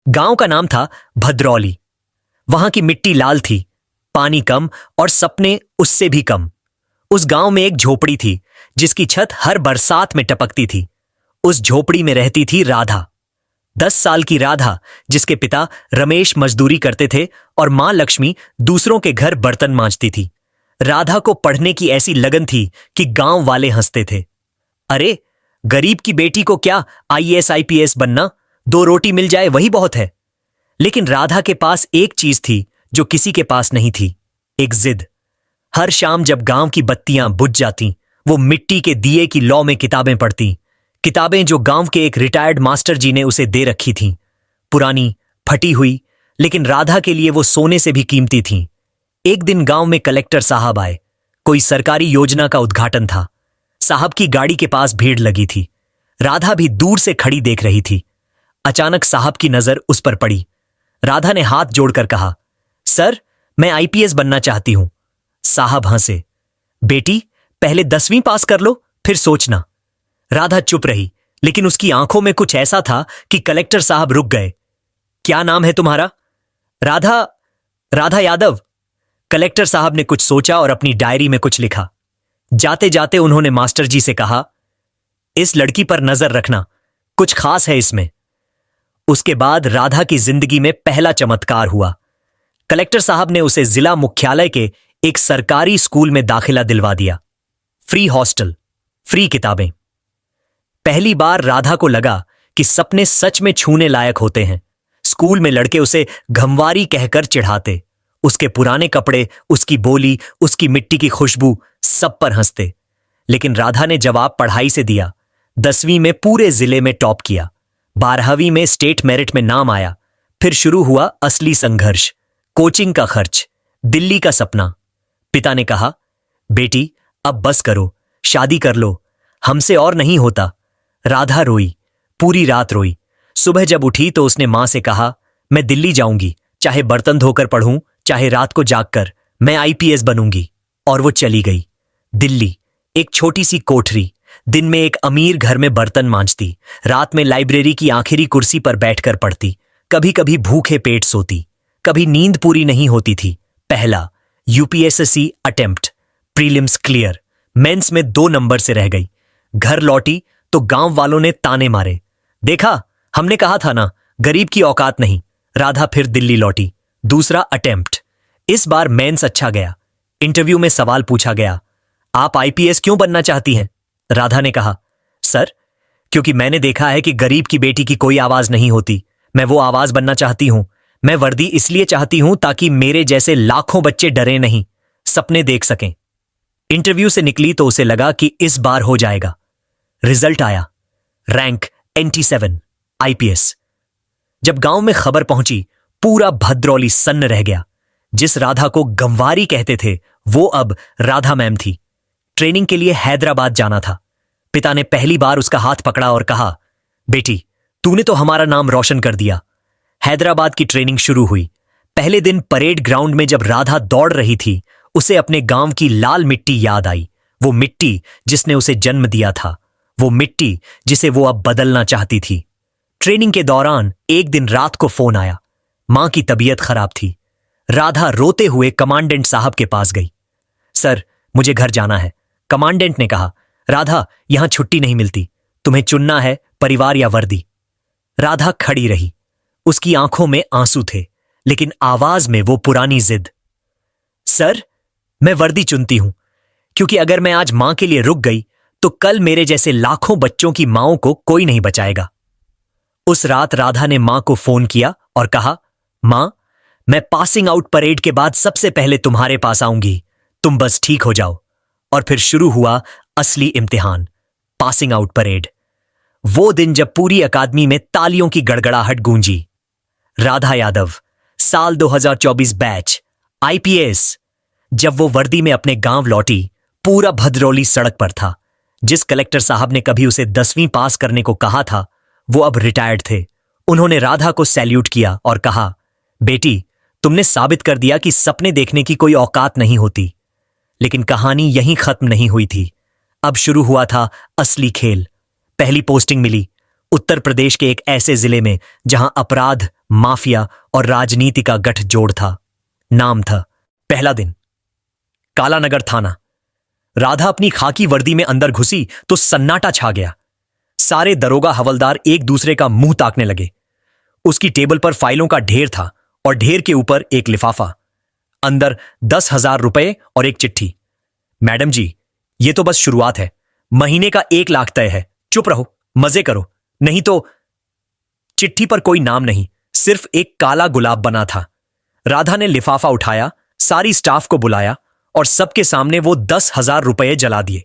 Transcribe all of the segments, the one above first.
गांव का नाम था भद्रौली। वहां की मिट्टी लाल थी, पानी कम और सपने उससे भी कम। उस गांव में एक झोपड़ी थी जिसकी छत हर बरसात में टपकती थी। उस झोपड़ी में रहती थी राधा, 10 साल की राधा, जिसके पिता रमेश मजदूरी करते थे और मां लक्ष्मी दूसरों के घर बर्तन मांजती थी। राधा को पढ़ने की ऐसी लगन थी कि गांव वाले हंसते थे। अरे, गरीब की बेटी को क्या आईएएस आईपीएस बनना, 2 रोटी मिल जाए वही बहुत है। लेकिन राधा के पास एक चीज थी जो किसी के पास नहीं थी, एक जिद। हर शाम जब गांव की बत्तियां बुझ जाती, वो मिट्टी के दिए की लौ में किताबें पढ़ती, किताबें जो गांव के एक रिटायर्ड मास्टर जी ने उसे दे रखी थीं। पुरानी, फटी हुई, लेकिन राधा के लिए वो सोने से भी कीमती थीं। एक दिन गांव में कलेक्टर साहब आए। कोई सरकारी योजना का उद्घाटन था। साहब की गाड़ी के पास भीड़ लगी थी। राधा भी दूर से खड़ी देख रही थी। अचानक साहब की नजर उस पर पड़ी। राधा ने हाथ जोड़कर कहा, सर, मैं आईपीएस बनना चाहती हूं। साहब हंसे। बेटी, पहले 10वीं पास कर लो, फिर सोचना। राधा चुप रही, लेकिन उसकी आंखों में कुछ ऐसा था कि कलेक्टर साहब रुक गए। क्या नाम है तुम्हारा? राधा, राधा यादव। कलेक्टर साहब ने कुछ सोचा और अपनी डायरी में कुछ लिखा। जाते जाते उन्होंने मास्टर जी से कहा, इस लड़की पर नजर रखना, कुछ खास है इसमें। उसके बाद राधा की जिंदगी में पहला चमत्कार हुआ। कलेक्टर साहब ने उसे जिला मुख्यालय के एक सरकारी स्कूल में दाखिला दिलवा दिया। फ्री हॉस्टल, फ्री किताबें। पहली बार राधा को लगा कि सपने सच में छूने लायक होते हैं। स्कूल में लड़के उसे घमवारी कहकर चिढ़ाते। उसके पुराने कपड़े, उसकी बोली, उसकी मिट्टी की खुशबू, सब पर हंसते। लेकिन राधा ने जवाब पढ़ाई से दिया। 10वीं में पूरे जिले में टॉप किया। 12वीं में स्टेट मेरिट में नाम आया। फिर शुरू हुआ असली संघर्ष, कोचिंग का खर्च, दिल्ली का सपना। पिता ने कहा, बेटी, अब बस करो, शादी कर लो, हमसे और नहीं होता। राधा रोई, पूरी रात रोई। सुबह जब उठी तो उसने मां से कहा, मैं दिल्ली जाऊंगी, चाहे बर्तन धोकर पढ़ूं, चाहे रात को जागकर, मैं आईपीएस बनूंगी। और वो चली गई। दिल्ली, एक छोटी सी कोठरी। दिन में एक अमीर घर में बर्तन मांजती, रात में लाइब्रेरी की आखिरी कुर्सी पर बैठकर पढ़ती। कभी कभी भूखे पेट सोती, कभी नींद पूरी नहीं होती थी। पहला UPSSC attempt, prelims clear, mains में 2 नंबर से रह गई। घर लौटी तो गांव वालों ने ताने मारे। देखा, हमने कहा था ना, गरीब की औकात नहीं। राधा फिर दिल्ली लौटी। दूसरा अटेम्प्ट, इस बार मेंस अच्छा गया। इंटरव्यू में सवाल पूछा गया, आप आईपीएस क्यों बनना चाहती हैं? राधा ने कहा, सर, क्योंकि मैंने देखा है कि गरीब की बेटी की कोई आवाज नहीं होती। मैं वो आवाज बनना चाहती हूं। मैं वर्दी इसलिए चाहती हूं ताकि मेरे जैसे लाखों बच्चे डरे नहीं, सपने देख सकें। इंटरव्यू से निकली तो उसे लगा कि इस बार हो जाएगा। रिजल्ट आया, रैंक NT7, आईपीएस। जब गांव में खबर पहुंची, पूरा भद्रौली सन्न रह गया। जिस राधा को गंवारी कहते थे, वो अब राधा मैम थी। ट्रेनिंग के लिए हैदराबाद जाना था। पिता ने पहली बार उसका हाथ पकड़ा और कहा, बेटी, तूने तो हमारा नाम रोशन कर दिया। हैदराबाद की ट्रेनिंग शुरू हुई। पहले दिन परेड ग्राउंड में जब राधा दौड़ रही थी, उसे अपने गांव की लाल मिट्टी याद आई। वो मिट्टी जिसने उसे जन्म दिया था, वो मिट्टी जिसे वो अब बदलना चाहती थी। ट्रेनिंग के दौरान एक दिन रात को फोन आया। मां की तबीयत खराब थी। राधा रोते हुए कमांडेंट साहब के पास गई। सर, मुझे घर जाना है। कमांडेंट ने कहा, राधा, यहां छुट्टी नहीं मिलती, तुम्हें चुनना है परिवार या वर्दी। राधा खड़ी रही। उसकी आंखों में आंसू थे, लेकिन आवाज में वो पुरानी जिद। सर, मैं वर्दी चुनती हूं, क्योंकि अगर मैं आज मां के लिए रुक गई तो कल मेरे जैसे लाखों बच्चों की मांओं को कोई नहीं बचाएगा। उस रात राधा ने मां को फोन किया और कहा, मां, मैं पासिंग आउट परेड के बाद सबसे पहले तुम्हारे पास आऊंगी, तुम बस ठीक हो जाओ। और फिर शुरू हुआ असली इम्तिहान, पासिंग आउट परेड। वो दिन जब पूरी अकादमी में तालियों की गड़गड़ाहट गूंजी। राधा यादव, साल 2024 बैच, आईपीएस। जब वो वर्दी में अपने गांव लौटी, पूरा भद्रौली सड़क पर था। जिस कलेक्टर साहब ने कभी उसे 10वीं पास करने को कहा था, वो अब रिटायर्ड थे। उन्होंने राधा को सैल्यूट किया और कहा, बेटी, तुमने साबित कर दिया कि सपने देखने की कोई औकात नहीं होती। लेकिन कहानी यहीं खत्म नहीं हुई थी। अब शुरू हुआ था असली खेल। पहली पोस्टिंग मिली उत्तर प्रदेश के एक ऐसे जिले में जहां अपराध माफिया और राजनीति का गठजोड़ था। नाम था पहला दिन। कालानगर थाना। राधा अपनी खाकी वर्दी में अंदर घुसी तो सन्नाटा छा गया। सारे दरोगा हवलदार एक दूसरे का मुंह ताकने लगे। उसकी टेबल पर फाइलों का ढेर था और ढेर के ऊपर एक लिफाफा, अंदर 10,000 रुपए और एक चिट्ठी। मैडम जी, ये तो बस शुरुआत है। महीने का 1 लाख तय है। चुप रहो, मजे करो, नहीं तो। चिट्ठी पर कोई नाम नहीं, सिर्फ एक काला गुलाब बना था। राधा ने लिफाफा उठाया, सारी स्टाफ को बुलाया और सबके सामने वो 10,000 रुपए जला दिए।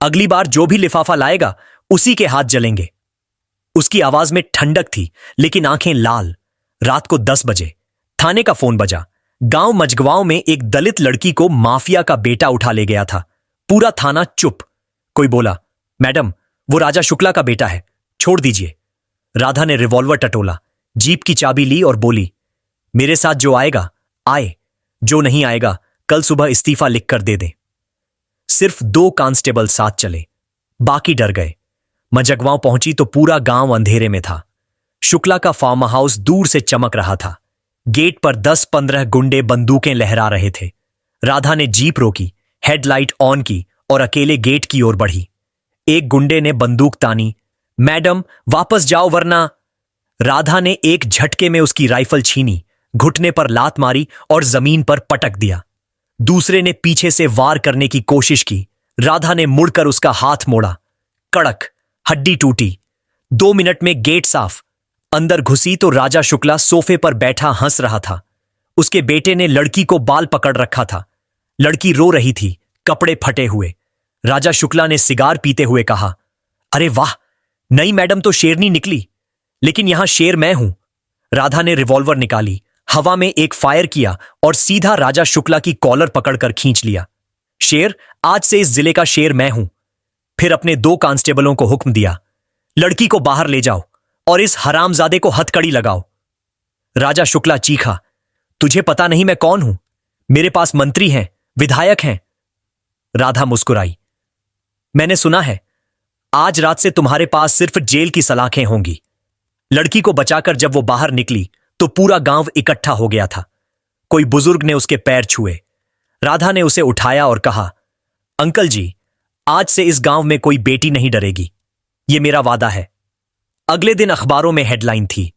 अगली बार जो भी लिफाफा लाएगा उसी के हाथ जलेंगे। उसकी आवाज में ठंडक थी लेकिन आंखें लाल। रात को 10 बजे थाने का फोन बजा। गांव मजगवाओं में एक दलित लड़की को माफिया का बेटा उठा ले गया था। पूरा थाना चुप। कोई बोला, मैडम, वो राजा शुक्ला का बेटा है, छोड़ दीजिए। राधा ने रिवॉल्वर टटोला, जीप की चाबी ली और बोली, मेरे साथ जो आएगा आए, जो नहीं आएगा कल सुबह इस्तीफा लिखकर दे दें। सिर्फ 2 कांस्टेबल साथ चले, बाकी डर गए। मजगवांव पहुंची तो पूरा गांव अंधेरे में था। शुक्ला का फार्म हाउस दूर से चमक रहा था। गेट पर 10-15 गुंडे बंदूकें लहरा रहे थे। राधा ने जीप रोकी, हेडलाइट ऑन की और अकेले गेट की ओर बढ़ी। एक गुंडे ने बंदूक तानी, मैडम वापस जाओ वरना। राधा ने एक झटके में उसकी राइफल छीनी, घुटने पर लात मारी और जमीन पर पटक दिया। दूसरे ने पीछे से वार करने की कोशिश की। राधा ने मुड़कर उसका हाथ मोड़ा, कड़क, हड्डी टूटी। 2 मिनट में गेट साफ। अंदर घुसी तो राजा शुक्ला सोफे पर बैठा हंस रहा था। उसके बेटे ने लड़की को बाल पकड़ रखा था। लड़की रो रही थी, कपड़े फटे हुए। राजा शुक्ला ने सिगार पीते हुए कहा, अरे वाह, नई मैडम तो शेरनी निकली, लेकिन यहां शेर मैं हूं। राधा ने रिवॉल्वर निकाली, हवा में एक फायर किया और सीधा राजा शुक्ला की कॉलर पकड़कर खींच लिया। शेर, आज से इस जिले का शेर मैं हूं। फिर अपने 2 कांस्टेबलों को हुक्म दिया, लड़की को बाहर ले जाओ और इस हरामजादे को हथकड़ी लगाओ। राजा शुक्ला चीखा, तुझे पता नहीं मैं कौन हूं? मेरे पास मंत्री हैं, विधायक हैं। राधा मुस्कुराई, मैंने सुना है आज रात से तुम्हारे पास सिर्फ जेल की सलाखें होंगी। लड़की को बचाकर जब वो बाहर निकली तो पूरा गांव इकट्ठा हो गया था। कोई बुजुर्ग ने उसके पैर छुए। राधा ने उसे उठाया और कहा, अंकल जी, आज से इस गांव में कोई बेटी नहीं डरेगी, ये मेरा वादा है। अगले दिन अखबारों में हेडलाइन थी,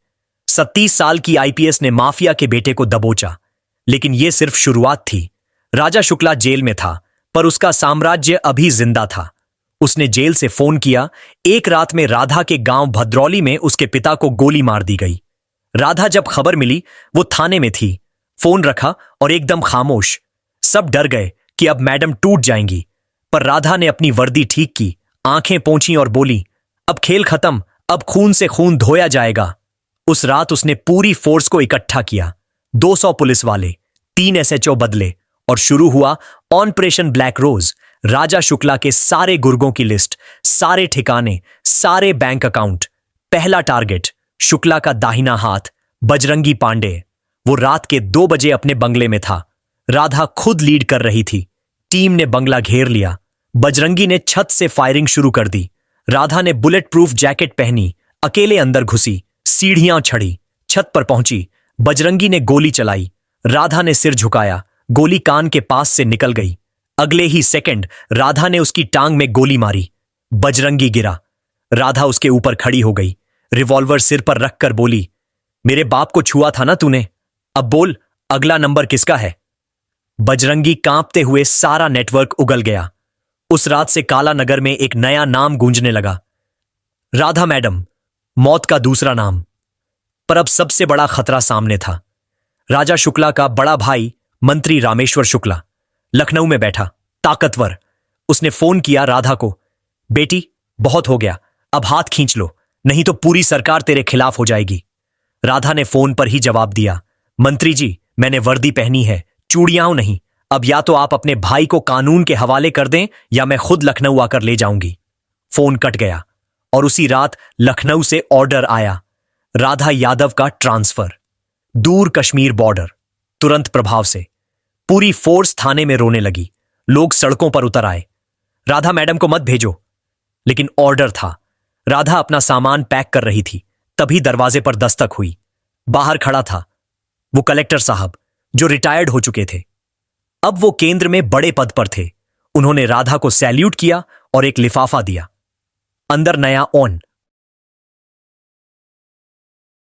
37 साल की आईपीएस ने माफिया के बेटे को दबोचा। लेकिन यह सिर्फ शुरुआत थी। राजा शुक्ला जेल में था, पर उसका साम्राज्य अभी जिंदा था। उसने जेल से फोन किया। एक रात में राधा के गांव भद्रौली में उसके पिता को गोली मार दी गई। राधा जब खबर मिली वो थाने में थी। फोन रखा और एकदम खामोश। सब डर गए कि अब मैडम टूट जाएंगी, पर राधा ने अपनी वर्दी ठीक की, आंखें पोंछी और बोली, अब खेल खत्म, अब खून से खून धोया जाएगा। उस रात उसने पूरी फोर्स को इकट्ठा किया। 200 पुलिस वाले, 3 एसएचओ बदले और शुरू हुआ ऑपरेशन ब्लैक रोज। राजा शुक्ला के सारे गुर्गों की लिस्ट, सारे ठिकाने, सारे बैंक अकाउंट। पहला टारगेट शुक्ला का दाहिना हाथ, बजरंगी पांडे। वो रात के 2 बजे अपने बंगले में था। राधा खुद लीड कर रही थी। टीम ने बंगला घेर लिया। बजरंगी ने छत से फायरिंग शुरू कर दी। राधा ने बुलेट प्रूफ जैकेट पहनी, अकेले अंदर घुसी, सीढ़ियां चढ़ी, छत पर पहुंची। बजरंगी ने गोली चलाई। राधा ने सिर झुकाया, गोली कान के पास से निकल गई। अगले ही सेकंड राधा ने उसकी टांग में गोली मारी। बजरंगी गिरा। राधा उसके ऊपर खड़ी हो गई, रिवॉल्वर सिर पर रखकर बोली, मेरे बाप को छुआ था ना तूने, अब बोल अगला नंबर किसका है? बजरंगी कांपते हुए सारा नेटवर्क उगल गया। उस रात से कालानगर में एक नया नाम गूंजने लगा, राधा मैडम, मौत का दूसरा नाम। पर अब सबसे बड़ा खतरा सामने था। राजा शुक्ला का बड़ा भाई मंत्री रामेश्वर शुक्ला लखनऊ में बैठा, ताकतवर। उसने फोन किया राधा को, बेटी बहुत हो गया, अब हाथ खींच लो, नहीं तो पूरी सरकार तेरे खिलाफ हो जाएगी। राधा ने फोन पर ही जवाब दिया, मंत्री जी, मैंने वर्दी पहनी है, चूड़ियां नहीं। अब या तो आप अपने भाई को कानून के हवाले कर दें या मैं खुद लखनऊ आकर ले जाऊंगी। फोन कट गया और उसी रात लखनऊ से ऑर्डर आया, राधा यादव का ट्रांसफर, दूर कश्मीर बॉर्डर, तुरंत प्रभाव से। पूरी फोर्स थाने में रोने लगी। लोग सड़कों पर उतर आए, राधा मैडम को मत भेजो। लेकिन ऑर्डर था। राधा अपना सामान पैक कर रही थी, तभी दरवाजे पर दस्तक हुई। बाहर खड़ा था वो कलेक्टर साहब, जो रिटायर्ड हो चुके थे। अब वो केंद्र में बड़े पद पर थे। उन्होंने राधा को सैल्यूट किया और एक लिफाफा दिया। अंदर नया ऑन